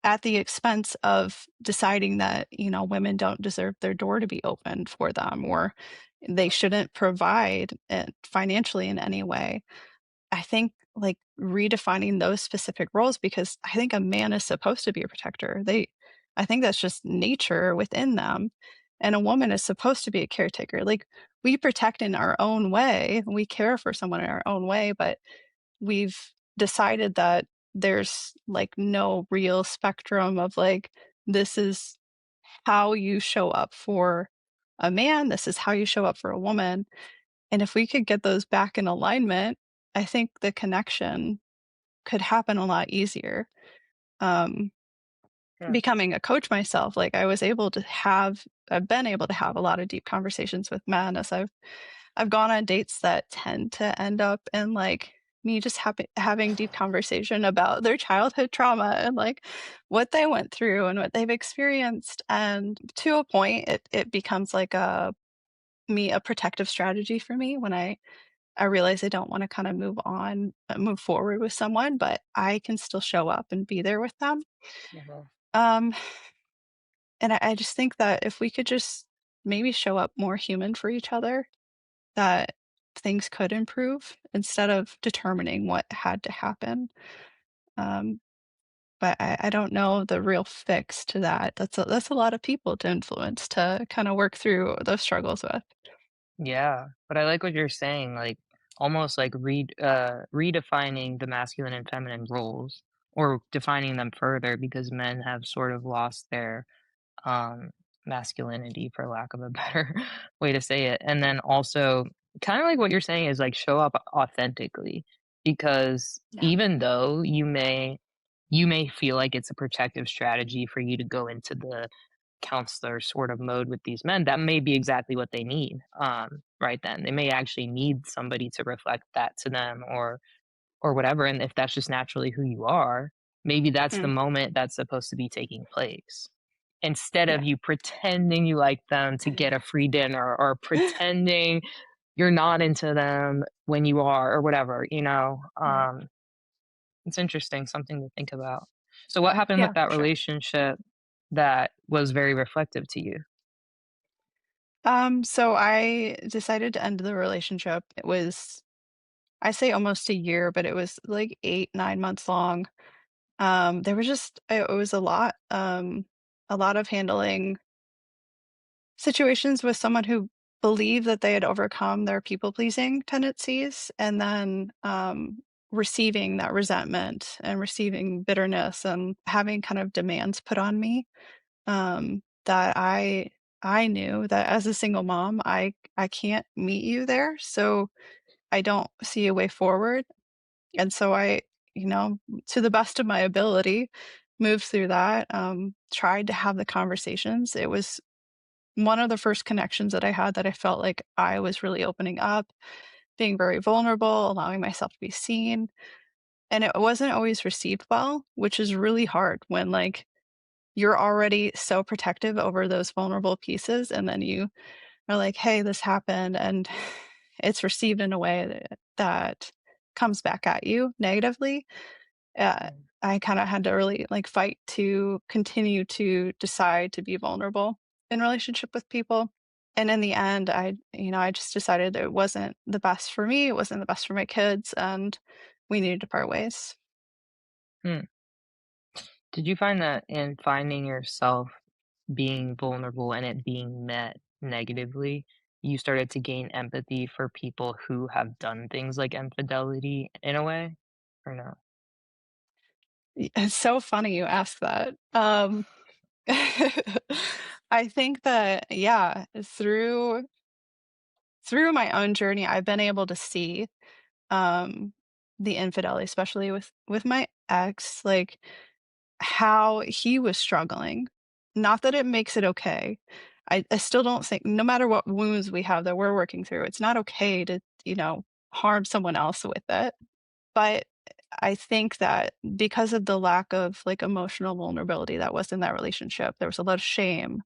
at the expense of deciding that, women don't deserve their door to be opened for them, or they shouldn't provide, financially in any way. I think, like, redefining those specific roles, because I think a man is supposed to be a protector. I think that's just nature within them, and a woman is supposed to be a caretaker. Like, we protect in our own way, we care for someone in our own way, but we've decided that there's, like, no real spectrum of, like, this is how you show up for a man, this is how you show up for a woman, and if we could get those back in alignment, I think the connection could happen a lot easier. Um,
Yeah.
Becoming a coach myself, like, I've been able to have a lot of deep conversations with men as I've gone on dates that tend to end up in, like, me just having deep conversation about their childhood trauma and, like, what they went through and what they've experienced, and to a point, it becomes like a protective strategy for me when I realize I don't wanna kinda move forward with someone, but I can still show up and be there with them.
Mhm.
Um, and I just think that if we could just maybe show up more human for each other, that things could improve instead of determining what had to happen. Um, but I don't know the real fix to that. That's a lot of people to influence to kinda work through those struggles with.
Yeah, but I like what you're saying, like, almost like redefining the masculine and feminine roles, or defining them further because men have sort of lost their um, masculinity, for lack of a better way to say it. And then also, kind of like what you're saying is like show up authentically, because
Yeah.
even though you may feel like it's a protective strategy for you to go into the counselor sort of mode with these men, that may be exactly what they need. Right then, they may actually need somebody to reflect that to them, or whatever. And if that's just naturally who you are, maybe that's the
Mm,
moment that's supposed to be taking place. Instead of
yeah.
you pretending you like them to get a free dinner, or pretending you're not into them when you are, or whatever, you know?
Right.
It's interesting, something to think about. So what happened with
Yeah,
that
for sure.
relationship that was very reflective to you?
So I decided to end the relationship. It was, I say almost a year, but it was like 8, 9 months long. There was just it was a lot of handling situations with someone who believed that they had overcome their people-pleasing tendencies, and then, receiving that resentment and receiving bitterness and having kind of demands put on me, that I knew that as a single mom, I can't meet you there, so I don't see a way forward, and so you know, to the best of my ability, moved through that, tried to have the conversations. It was one of the first connections that I had that I felt like I was really opening up, being very vulnerable, allowing myself to be seen, and it wasn't always received well, which is really hard when, like, you're already so protective over those vulnerable pieces, and then you are like, "Hey, this happened," and it's received in a way that comes back at you negatively. Uh,
Mm,
I kinda had to really, like, fight to continue to decide to be vulnerable in relationship with people, and in the end, I just decided it wasn't the best for me, it wasn't the best for my kids, and we needed to part ways.
hmm. Did you find that in finding yourself being vulnerable and it being met negatively, you started to gain empathy for people who have done things like infidelity in a way? Or no?
It's so funny you ask that. I think that, yeah, through my own journey, I've been able to see, um, the infidelity, especially with my ex, like, how he was struggling. Not that it makes it okay. I still don't think, no matter what wounds we have that we're working through, it's not okay to, harm someone else with it. But I think that because of the lack of, like, emotional vulnerability that was in that relationship, there was a lot of shame,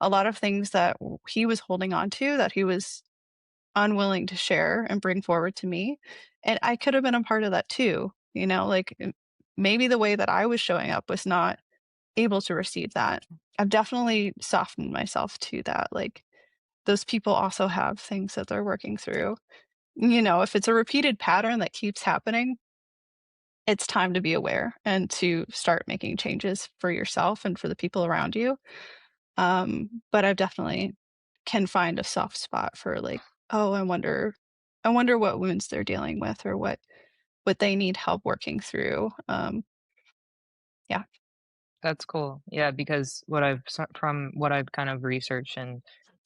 a lot of things that he was holding on to that he was unwilling to share and bring forward to me, and I could have been a part of that too, like, maybe the way that I was showing up was not able to receive that. I've definitely softened myself to that, like, those people also have things that they're working through. If it's a repeated pattern that keeps happening, it's time to be aware and to start making changes for yourself and for the people around you. But I definitely can find a soft spot for like, oh, I wonder what wounds they're dealing with or what they need help working through. Yeah,
That's cool. Yeah, because from what I've kind of researched and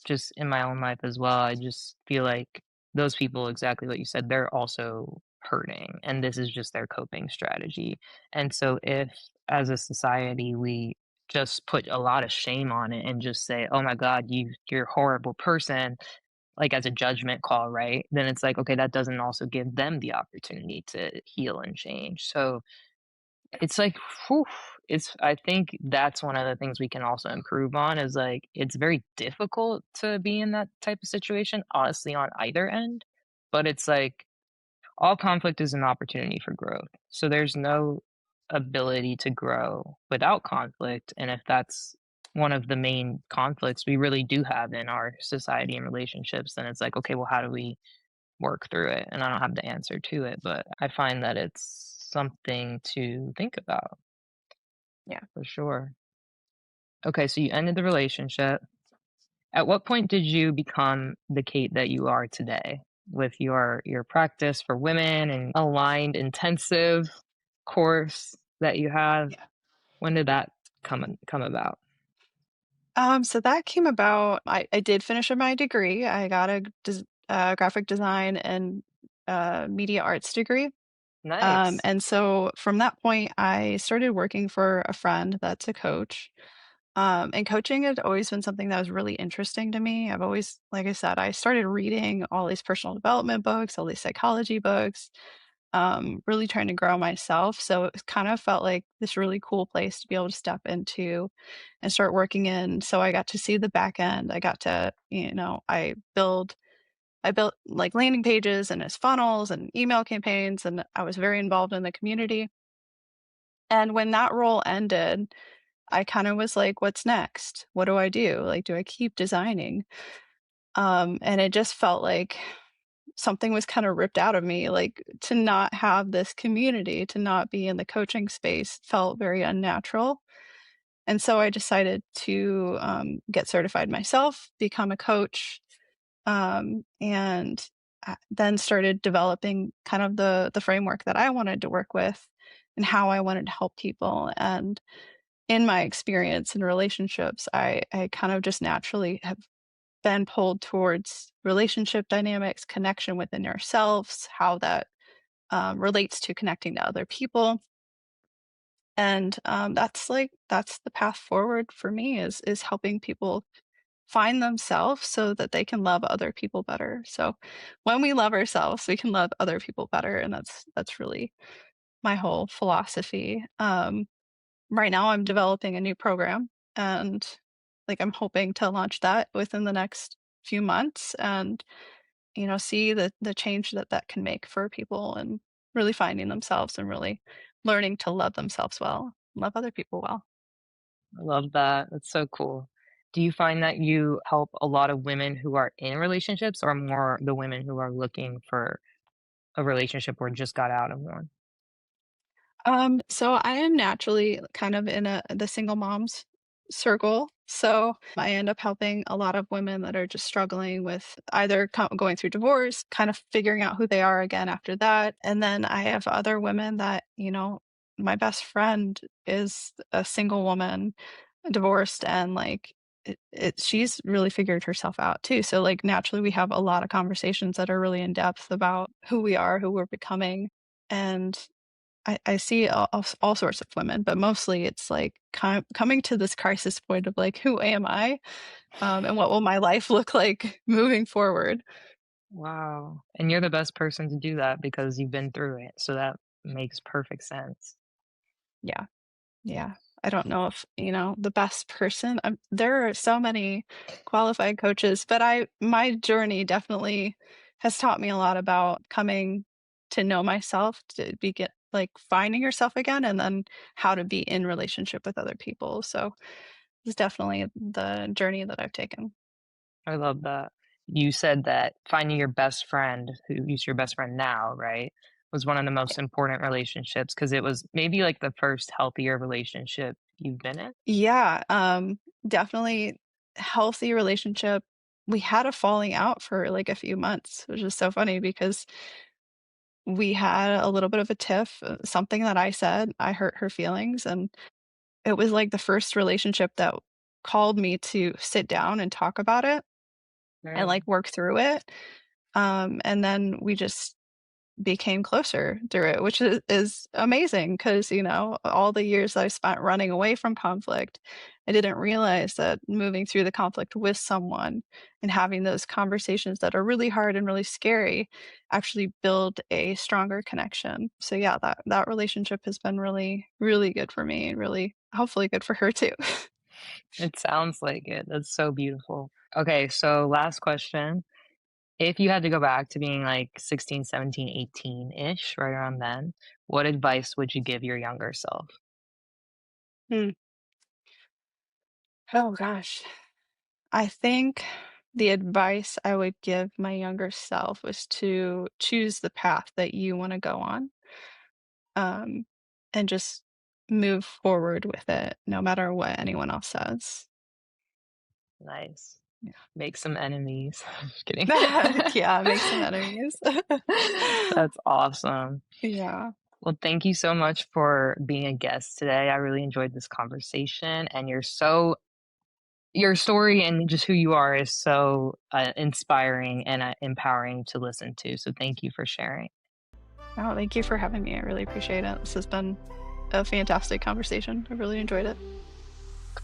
just in my own life as well, I just feel like those people, exactly what you said, they're also hurting, and this is just their coping strategy. And so, if as a society we just put a lot of shame on it and just say, "Oh my God, you're a horrible person," like as a judgment call, right? Then it's like, okay, that doesn't also give them the opportunity to heal and change. So it's like, whew, I think that's one of the things we can also improve on is, like, it's very difficult to be in that type of situation, honestly, on either end, but it's like, all conflict is an opportunity for growth. So there's no ability to grow without conflict, and if that's one of the main conflicts we really do have in our society and relationships, then it's like, okay, well, how do we work through it? And I don't have the answer to it, but I find that it's something to think about.
yeah.
For sure. Okay, so you ended the relationship. At what point did you become the Kate that you are today with your practice for women and aligned intensive course that you have?
Yeah.
When did that come about?
So that came about. I did finish my degree. I got a graphic design and media arts degree.
Nice.
And so from that point, I started working for a friend that's a coach. And coaching had always been something that was really interesting to me. I've always, like I said, I started reading all these personal development books, all these psychology books, really trying to grow myself. So it kind of felt like this really cool place to be able to step into and start working in. So I got to see the back end. I got to, I built like landing pages and as funnels and email campaigns, and I was very involved in the community. And when that role ended, I kind of was like, what's next? What do I do? Like, do I keep designing? And it just felt like something was kind of ripped out of me. Like to not have this community, to not be in the coaching space felt very unnatural. And so I decided to get certified myself, become a coach, and then started developing kind of the framework that I wanted to work with and how I wanted to help people. And in my experience in relationships, I kind of just naturally have been pulled towards relationship dynamics, connection within yourselves, how that relates to connecting to other people. And that's the path forward for me is helping people find themselves so that they can love other people better. So when we love ourselves, we can love other people better, and that's really my whole philosophy. Right now I'm developing a new program, and like I'm hoping to launch that within the next few months and see the change that that can make for people and really finding themselves and really learning to love themselves well, love other people well.
I love that. That's so cool. Do you find that you help a lot of women who are in relationships or more the women who are looking for a relationship or just got out of one?
So I am naturally kind of in the single moms circle. So I end up helping a lot of women that are just struggling with either going through divorce, kind of figuring out who they are again after that. And then I have other women that, my best friend is a single woman, divorced, and like she's really figured herself out too. So like naturally we have a lot of conversations that are really in depth about who we are, who we're becoming. And I see all sorts of women, but mostly it's like coming to this crisis point of like, who am I? And what will my life look like moving forward?
Wow. And you're the best person to do that because you've been through it. So that makes perfect sense.
Yeah. Yeah. I don't know if, the best person there are so many qualified coaches, but my journey definitely has taught me a lot about coming to know myself, to be get like, finding yourself again, and then how to be in relationship with other people, so it's definitely the journey that I've taken.
I love that. You said that finding your best friend, who is your best friend now, right, was one of the most important relationships because it was maybe like the first healthier relationship you've been in?
Yeah, definitely healthy relationship. We had a falling out for, like, a few months, which is so funny because we had a little bit of a tiff, something that I said, I hurt her feelings, and it was, like, the first relationship that called me to sit down and talk about it and,
Right.
like, work through it, and then we just became closer through it, which is amazing because, all the years I spent running away from conflict, I didn't realize that moving through the conflict with someone and having those conversations that are really hard and really scary actually build a stronger connection. So yeah, that relationship has been really, really good for me and really hopefully good for her too.
It sounds like it. That's so beautiful. Okay, so last question. If you had to go back to being like 16, 17, 18-ish, right around then, what advice would you give your younger self?
Hmm. Oh gosh. I think the advice I would give my younger self was to choose the path that you wanna go on, um, and just move forward with it no matter what anyone else says.
Nice.
Yeah.
Make some enemies. Just kidding.
Yeah, make some enemies.
That's awesome.
Yeah.
Well, thank you so much for being a guest today. I really enjoyed this conversation, and your story and just who you are is so inspiring and empowering to listen to. So thank you for sharing.
Oh, thank you for having me. I really appreciate it. This has been a fantastic conversation. I really enjoyed it.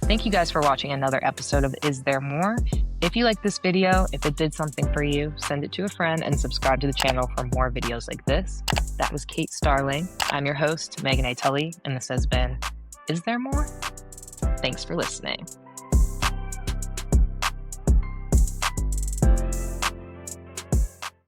Thank you guys for watching another episode of Is There More? If you liked this video, if it did something for you, send it to a friend and subscribe to the channel for more videos like this. That was Cait Starling. I'm your host, Megan A. Tully, and this has been Is There More? Thanks for listening.